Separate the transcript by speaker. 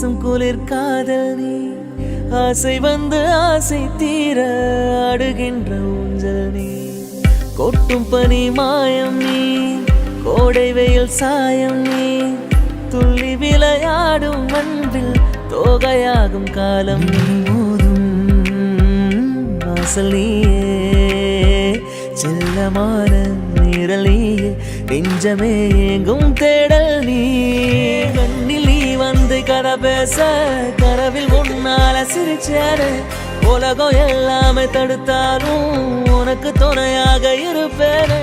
Speaker 1: வீசும் குளிர் காதல் நீ ஆசை வந்து ஆசை தீர ஆடுகின்ற ஊஞ்சல் நீ கொட்டும் பனி மாயம் நீ கோடை வெயில் சாயம் நீ துள்ளி விளையாடும் மண்ணில் தோகையாகும் காலம் நீ மோதும் வாசல் நீயே செல்லமான நிழல் நீயே நெஞ்சமே எங்கும் தேடல் நீ கண்ணில் நீ வந்து கதை பேச கனவில் உன்னால சிரிச்சாரு உலகம் எல்லாமே தடுத்தாலும் உனக்கு துணையாக இருப்பேன்